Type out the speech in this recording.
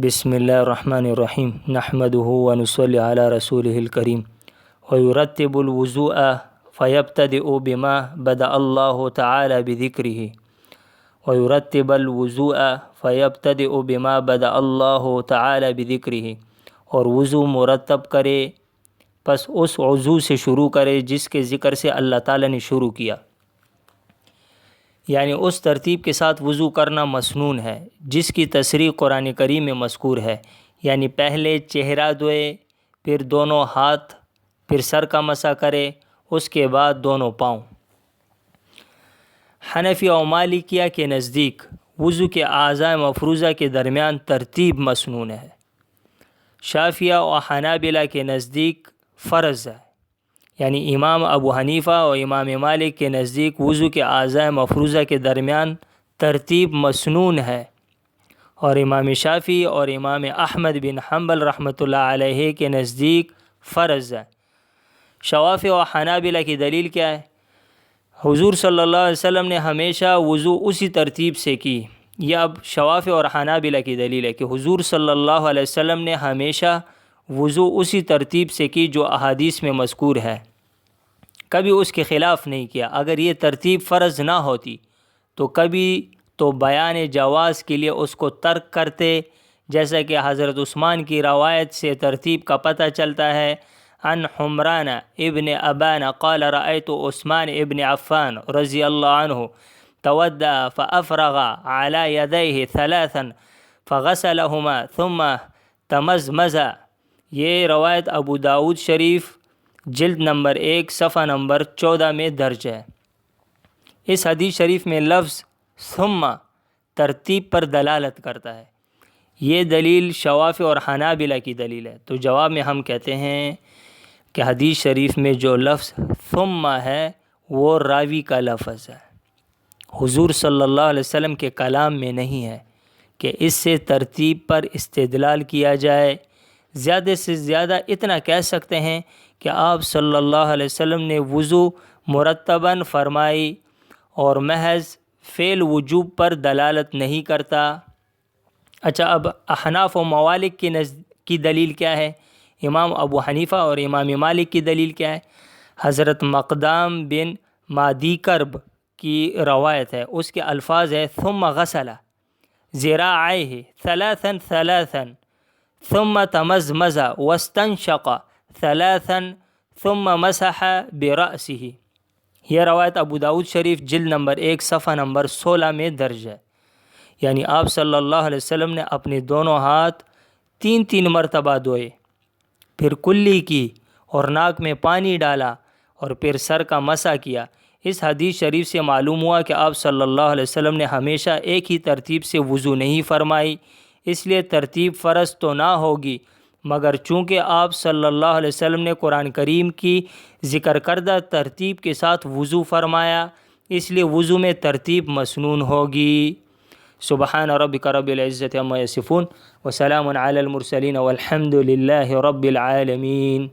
بسم اللہ الرحمن الرحیم نحمده ونصلی علی رسوله الکریم ويرتب الوضوء فيبتدئ بما بدأ الله تعالی بذکره ويرتب الوضوء فيبتدئ بما بدأ الله تعالی بذکره، اور وضو مرتب کرے پس اس وضو سے شروع کرے جس کے ذکر سے اللہ تعالی نے شروع کیا، یعنی اس ترتیب کے ساتھ وضو کرنا مسنون ہے جس کی تصریح قرآن کریم میں مذکور ہے، یعنی پہلے چہرہ دھوئے، پھر دونوں ہاتھ، پھر سر کا مسح کرے، اس کے بعد دونوں پاؤں۔ حنفی و مالکیہ کے نزدیک وضو کے اعضاء مفروضہ کے درمیان ترتیب مسنون ہے، شافعیہ و حنابلہ کے نزدیک فرض ہے، یعنی امام ابو حنیفہ اور امام مالک کے نزدیک وضو کے اعضاء مفروضہ کے درمیان ترتیب مسنون ہے، اور امام شافعی اور امام احمد بن حنبل رحمۃ اللہ علیہ کے نزدیک فرض ہے۔ شوافع و حنابلہ کی دلیل کیا ہے؟ حضور صلی اللہ علیہ وسلم نے ہمیشہ وضو اسی ترتیب سے کی۔ یہ اب شوافع اور حنابلہ کی دلیل ہے کہ حضور صلی اللہ علیہ وسلم نے ہمیشہ وضو اسی ترتیب سے کی جو احادیث میں مذکور ہے، کبھی اس کے خلاف نہیں کیا۔ اگر یہ ترتیب فرض نہ ہوتی تو کبھی تو بیان جواز کے لیے اس کو ترک کرتے، جیسا کہ حضرت عثمان کی روایت سے ترتیب کا پتہ چلتا ہے۔ عن حمران ابن ابان قال رأيت عثمان ابن عفان رضی اللہ عنہ تودع فأفرغ على يديه ثلاثا فغسلهما ثم تمزمز۔ یہ روایت ابو داود شریف جلد نمبر 1 صفحہ نمبر 14 میں درج ہے۔ اس حدیث شریف میں لفظ ثم ترتیب پر دلالت کرتا ہے۔ یہ دلیل شوافع اور حنابلہ کی دلیل ہے۔ تو جواب میں ہم کہتے ہیں کہ حدیث شریف میں جو لفظ ثم ہے وہ راوی کا لفظ ہے، حضور صلی اللہ علیہ وسلم کے کلام میں نہیں ہے کہ اس سے ترتیب پر استدلال کیا جائے۔ زیادہ سے زیادہ اتنا کہہ سکتے ہیں کہ آپ صلی اللہ علیہ وسلم نے وضو مرتباً فرمائی اور محض فعل وجوب پر دلالت نہیں کرتا۔ اچھا، اب احناف و موالک کی دلیل کیا ہے؟ امام ابو حنیفہ اور امام مالک کی دلیل کیا ہے؟ حضرت مقدام بن مادی کرب کی روایت ہے، اس کے الفاظ ہے ثم غسل ذراعیہ ثلاثا ثلاثا ثم تمزمز واستنشق ثلاثا ثم مسح برأسه۔ یہ روایت ابو داود شریف جلد نمبر 1 صفحہ نمبر 16 میں درج ہے، یعنی آپ صلی اللہ علیہ وسلم نے اپنے دونوں ہاتھ 3 مرتبہ دھوئے، پھر کلی کی اور ناک میں پانی ڈالا اور پھر سر کا مسح کیا۔ اس حدیث شریف سے معلوم ہوا کہ آپ صلی اللہ علیہ وسلم نے ہمیشہ ایک ہی ترتیب سے وضو نہیں فرمائی، اس لیے ترتیب فرض تو نہ ہوگی، مگر چونکہ آپ صلی اللہ علیہ وسلم نے قرآن کریم کی ذکر کردہ ترتیب کے ساتھ وضو فرمایا، اس لیے وضو میں ترتیب مسنون ہوگی۔ سبحان ربک رب العزت عما یصفون وسلام علی المرسلین والحمد للہ رب العالمین۔